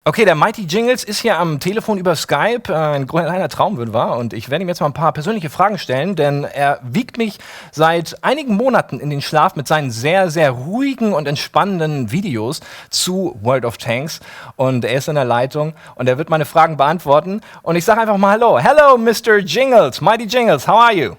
Okay, der Mighty Jingles ist hier am Telefon über Skype, ein kleiner Traumwürmer, und ich werde ihm jetzt mal ein paar persönliche Fragen stellen, denn er wiegt mich seit einigen Monaten in den Schlaf mit seinen sehr, sehr ruhigen und entspannenden Videos zu World of Tanks, und er ist in der Leitung und er wird meine Fragen beantworten, und ich sage einfach mal Hallo. Hello, Mr. Jingles, Mighty Jingles, how are you?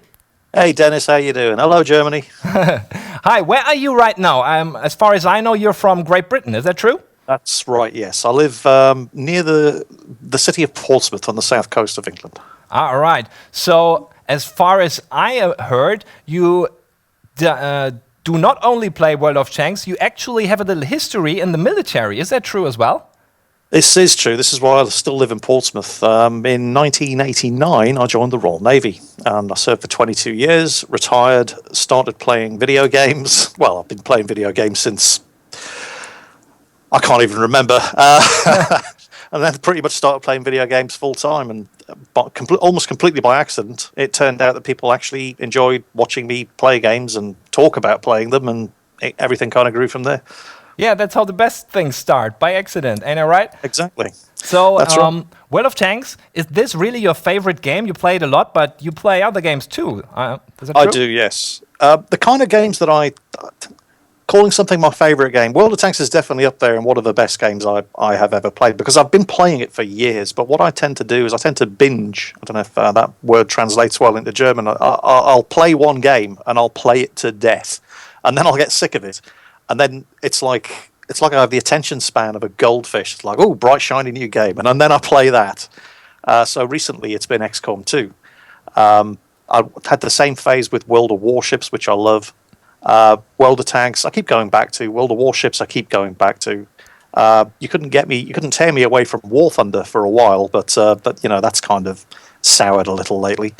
Hey Dennis, how you doing? Hello Germany. Hi, where are you right now? As far as I know, you're from Great Britain, is that true? That's right, yes. I live near the city of Portsmouth on the south coast of England. All right. So, as far as I heard, you do not only play World of Tanks, you actually have a little history in the military. Is that true as well? This is true. This is why I still live in Portsmouth. In 1989, I joined the Royal Navy, and I served for 22 years, retired, started playing video games. Well, I've been playing video games since I can't even remember. And then pretty much started playing video games full time, and almost completely by accident, it turned out that people actually enjoyed watching me play games and talk about playing them, and everything kind of grew from there. Yeah, that's how the best things start, by accident, ain't I right? Exactly. So, That's right. World of Tanks, is this really your favorite game? You play it a lot, but you play other games too. Is that true? I do, yes. The kind of games that calling something my favourite game, World of Tanks is definitely up there and one of the best games I have ever played, because I've been playing it for years. But what I tend to do is I tend to binge. I don't know if that word translates well into German. I'll play one game and I'll play it to death, and then I'll get sick of it. And then it's like I have the attention span of a goldfish. It's like, oh, bright, shiny new game. And then I play that. So recently it's been XCOM 2. I had the same phase with World of Warships, which I love. World of Tanks, I keep going back to. World of Warships, I keep going back to. You couldn't tear me away from War Thunder for a while, but you know, that's kind of soured a little lately.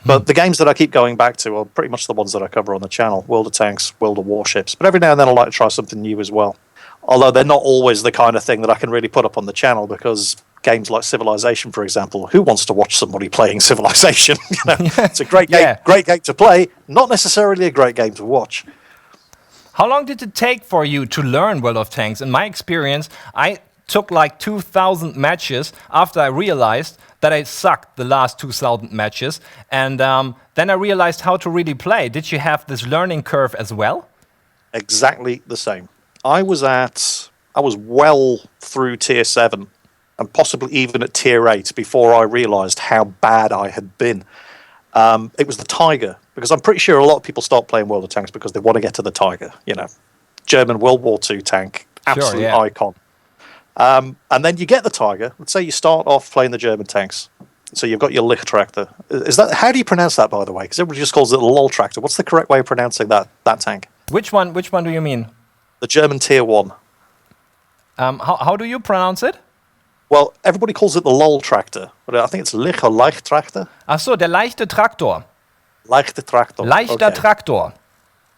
But the games that I keep going back to are pretty much the ones that I cover on the channel: World of Tanks, World of Warships. But every now and then I like to try something new as well. Although they're not always the kind of thing that I can really put up on the channel, because games like Civilization, for example, who wants to watch somebody playing Civilization? You know, it's a great game, great game to play, not necessarily a great game to watch. How long did it take for you to learn World of Tanks? In my experience, I took like 2,000 matches after I realized that I sucked the last 2,000 matches. And then I realized how to really play. Did you have this learning curve as well? Exactly the same. I was well through tier 7 and possibly even at tier 8 before I realized how bad I had been. It was the Tiger, because I'm pretty sure a lot of people start playing World of Tanks because they want to get to the Tiger, you know. German World War II tank, absolute icon. And then you get the Tiger. Let's say you start off playing the German tanks. So you've got your Lichttractor. How do you pronounce that, by the way? Because everybody just calls it the LOL tractor. What's the correct way of pronouncing that tank? Which one do you mean? The German tier 1. How do you pronounce it? Well, everybody calls it the LOL tractor, but I think it's Lichttractor. Ach so, der leichte Traktor. Leichter Traktor. Leichter Traktor.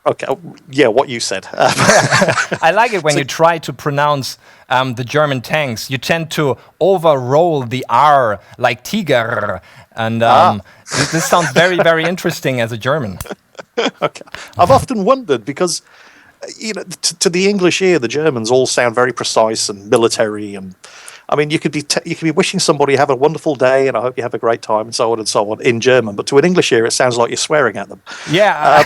Okay, yeah, what you said. I like it when you try to pronounce the German tanks. You tend to overroll the R like Tiger. And this sounds very, very interesting as a German. Okay. I've often wondered, because you know, to the English ear, the Germans all sound very precise and military, and I mean, you could be wishing somebody have a wonderful day and I hope you have a great time and so on in German. But to an English ear, it sounds like you're swearing at them. Yeah,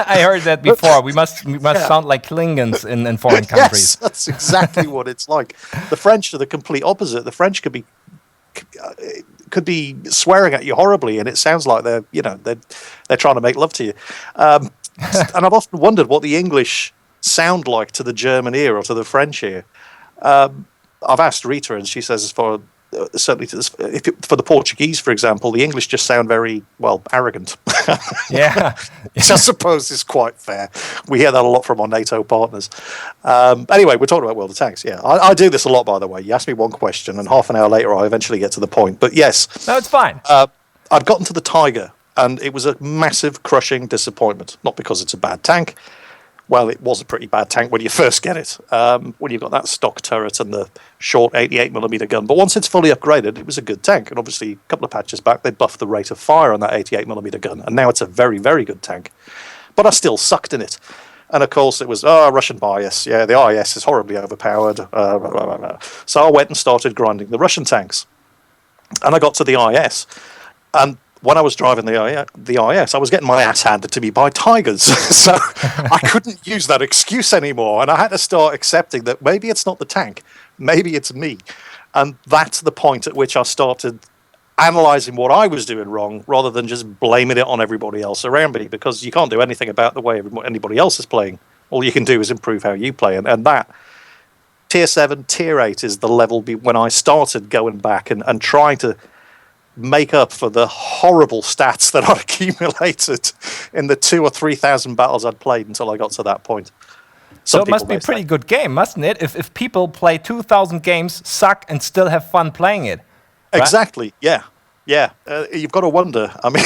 I heard that before. We must sound like Klingons in foreign countries. Yes, that's exactly what it's like. The French are the complete opposite. The French could be swearing at you horribly, and it sounds like they're trying to make love to you. And I've often wondered what the English sound like to the German ear or to the French ear. I've asked Rita, and she says, for the Portuguese, for example, the English just sound very, well, arrogant. Yeah. Which I suppose is quite fair. We hear that a lot from our NATO partners. Anyway, we're talking about World of Tanks. Yeah, I do this a lot, by the way. You ask me one question, and half an hour later, I eventually get to the point. But yes, no, it's fine. I'd gotten to the Tiger, and it was a massive, crushing disappointment. Not because it's a bad tank. Well, it was a pretty bad tank when you first get it, when you've got that stock turret and the short 88mm gun. But once it's fully upgraded, it was a good tank. And obviously, a couple of patches back, they buffed the rate of fire on that 88mm gun. And now it's a very, very good tank. But I still sucked in it. And of course, it was, Russian bias. Yeah, the IS is horribly overpowered. Blah, blah, blah, blah. So I went and started grinding the Russian tanks. And I got to the IS. And when I was driving the IS, I was getting my ass handed to me by tigers. So I couldn't use that excuse anymore. And I had to start accepting that maybe it's not the tank. Maybe it's me. And that's the point at which I started analysing what I was doing wrong rather than just blaming it on everybody else around me, because you can't do anything about the way anybody else is playing. All you can do is improve how you play. And that Tier 7, Tier 8 is the level when I started going back and trying to make up for the horrible stats that I'd accumulated in the 2,000 or 3,000 battles I'd played until I got to that point. So it must be a pretty good game, mustn't it? If people play 2,000 games, suck, and still have fun playing it. Right? Exactly, yeah. You've got to wonder. I mean,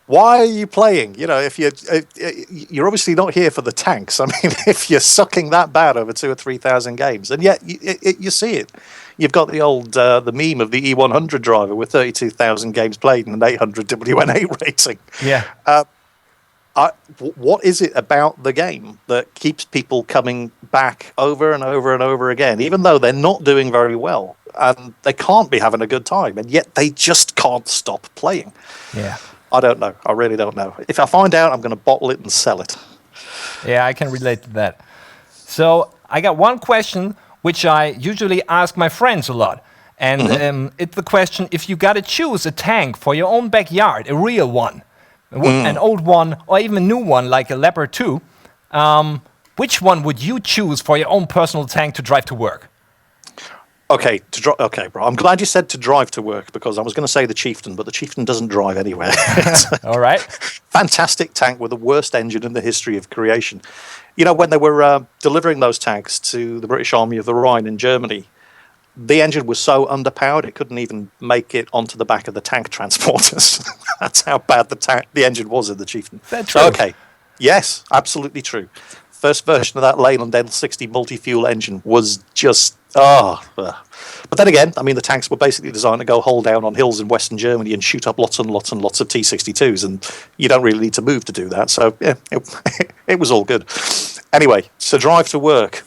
why are you playing? You know, if you're obviously not here for the tanks. I mean, if you're sucking that bad over 2,000 or 3,000 games, and yet you see it. You've got the old the meme of the E100 driver with 32,000 games played and an 800 WN8 rating. Yeah. What is it about the game that keeps people coming back over and over and over again, even though they're not doing very well and they can't be having a good time, and yet they just can't stop playing? Yeah. I don't know. I really don't know. If I find out, I'm going to bottle it and sell it. Yeah, I can relate to that. So I got one question which I usually ask my friends a lot. And it's the question, if you got to choose a tank for your own backyard, a real one, an old one, or even a new one like a Leopard 2, which one would you choose for your own personal tank to drive to work? Okay, bro. I'm glad you said to drive to work, because I was going to say the Chieftain, but the Chieftain doesn't drive anywhere. All right. Fantastic tank with the worst engine in the history of creation. You know, when they were delivering those tanks to the British Army of the Rhine in Germany, the engine was so underpowered it couldn't even make it onto the back of the tank transporters. That's how bad the engine was in the Chieftain. That's true. Okay, yes, absolutely true. First version of that Leyland L60 multi-fuel engine was just But then again, I mean, the tanks were basically designed to go hull down on hills in Western Germany and shoot up lots and lots and lots of T-62s, and you don't really need to move to do that. So yeah, it was all good. Anyway, so drive to work.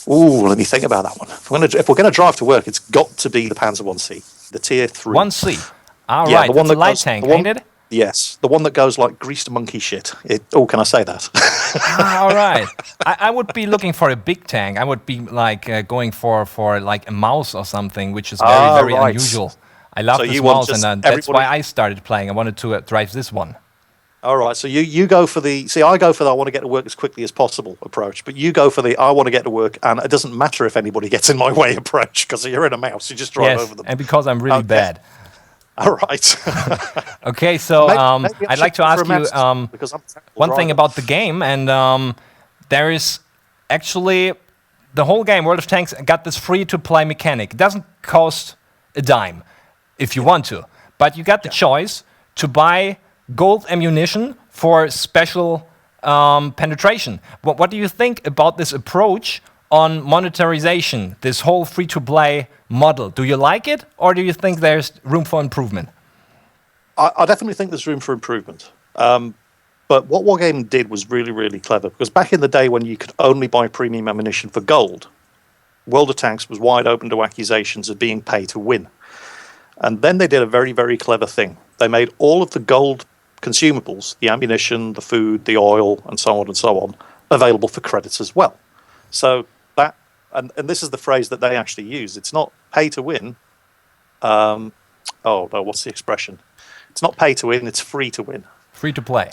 Ooh, let me think about that one. If we're going to drive to work, it's got to be the Panzer 1C, the Tier 3. 1C. All right, that's a light tank, ain't it? Yes, the one that goes like greased monkey shit. Can I say that? All right. I would be looking for a big tank. I would be like going for like a mouse or something, which is very unusual. I love this mouse, and that's why I started playing. I wanted to drive this one. All right, so you go for I go for the I want to get to work as quickly as possible approach, but you go for the I want to get to work and it doesn't matter if anybody gets in my way approach, because you're in a mouse, you just drive over them. And because I'm really bad. All right. Okay, so maybe I'd like to ask you one thing about the game, and there is actually the whole game, World of Tanks, got this free-to-play mechanic. It doesn't cost a dime if you want to, but you got the choice to buy gold ammunition for special penetration. What do you think about this approach on monetarization, this whole free-to-play model? Do you like it, or do you think there's room for improvement? I definitely think there's room for improvement. But what Wargaming did was really, really clever, because back in the day when you could only buy premium ammunition for gold, World of Tanks was wide open to accusations of being pay to win. And then they did a very, very clever thing. They made all of the gold consumables, the ammunition, the food, the oil, and so on, available for credits as well. So that, and this is the phrase that they actually use. It's not pay to win. What's the expression? It's not pay to win, it's free to win. Free to play.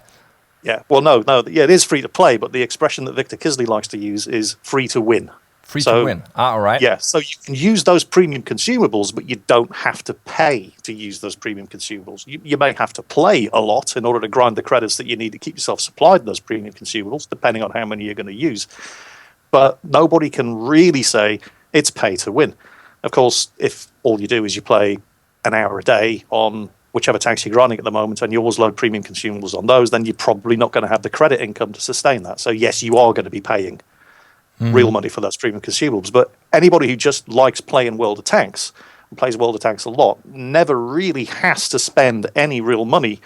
Yeah, well, it is free to play, but the expression that Victor Kisley likes to use is free to win. Free to win. All right. Yeah, so you can use those premium consumables, but you don't have to pay to use those premium consumables. You may have to play a lot in order to grind the credits that you need to keep yourself supplied those premium consumables, depending on how many you're going to use. But nobody can really say it's pay to win. Of course, if all you do is you play an hour a day on whichever tanks you're grinding at the moment, and you always load premium consumables on those, then you're probably not going to have the credit income to sustain that. So yes, you are going to be paying real money for those premium consumables. But anybody who just likes playing World of Tanks and plays World of Tanks a lot never really has to spend any real money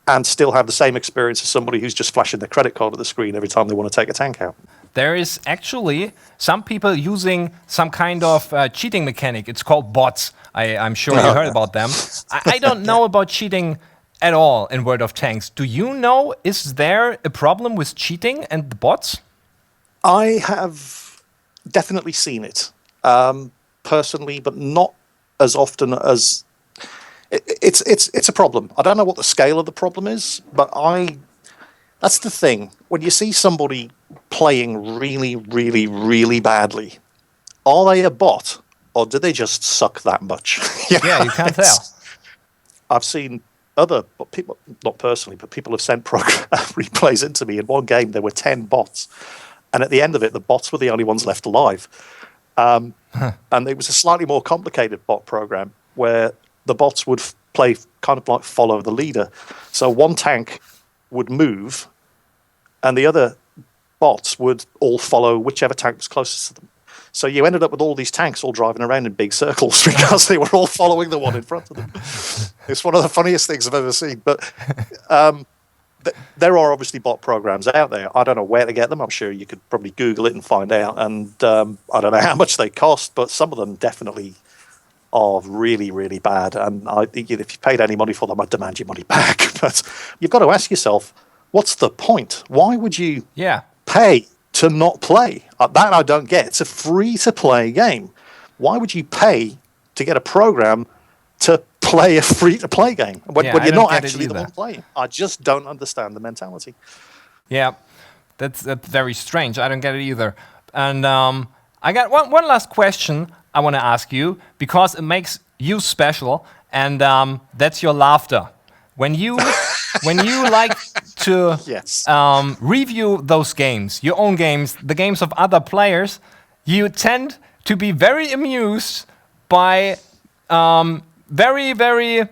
and still have the same experience as somebody who's just flashing their credit card at the screen every time they want to take a tank out. There is actually some people using some kind of cheating mechanic. It's called bots. I'm sure you heard about them. I don't know about cheating at all in World of Tanks. Do you know, is there a problem with cheating and the bots? I have definitely seen it personally, but not as often as... It's a problem. I don't know what the scale of the problem is, but that's the thing. When you see somebody playing really, really, really badly, are they a bot or do they just suck that much? You can't tell. I've seen other people, not personally, but people have sent replays into me. In one game, there were 10 bots, and at the end of it, the bots were the only ones left alive. And it was a slightly more complicated bot program where the bots would play kind of like follow the leader. So one tank would move, and the other bots would all follow whichever tank was closest to them. So you ended up with all these tanks all driving around in big circles because they were all following the one in front of them. It's one of the funniest things I've ever seen. But there are obviously bot programs out there. I don't know where to get them. I'm sure you could probably Google it and find out. And I don't know how much they cost, but some of them definitely are really, really bad. And if you paid any money for them, I'd demand your money back. But you've got to ask yourself, what's the point? Why would you pay to not play? That I don't get. It's a free-to-play game. Why would you pay to get a program to play a free-to-play game when you're not actually the one playing? I just don't understand the mentality. Yeah, that's very strange. I don't get it either. And I got one last question I want to ask you, because it makes you special, and that's your laughter. When you like to review those games, your own games, the games of other players, you tend to be very amused by very, very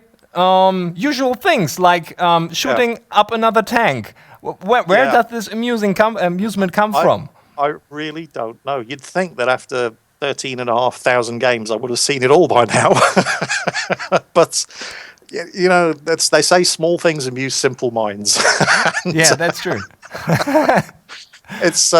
usual things, like shooting up another tank. Where does this amusement come from? I really don't know. You'd think that after 13,500 games, I would have seen it all by now. But... you know, they say small things amuse simple minds. Yeah, that's true. It's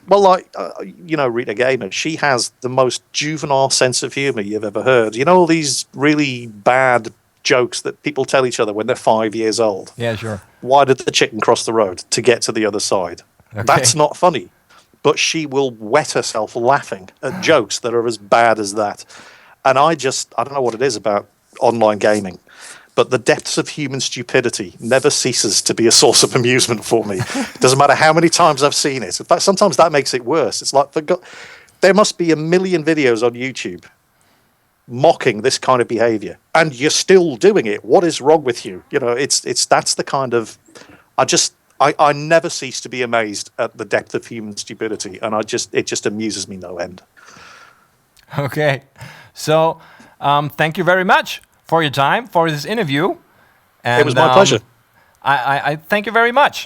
Rita Gamer. She has the most juvenile sense of humor you've ever heard. You know, all these really bad jokes that people tell each other when they're 5 years old. Yeah, sure. Why did the chicken cross the road? To get to the other side. Okay. That's not funny. But she will wet herself laughing at jokes that are as bad as that. And I don't know what it is about online gaming, but the depths of human stupidity never ceases to be a source of amusement for me. It doesn't matter how many times I've seen it. In fact, sometimes that makes it worse. It's like there must be a million videos on YouTube mocking this kind of behavior, and you're still doing it. What is wrong with you? You know, that's the kind of I never cease to be amazed at the depth of human stupidity, and it just amuses me no end. Okay, so thank you very much for your time, for this interview. And, it was my pleasure. I thank you very much.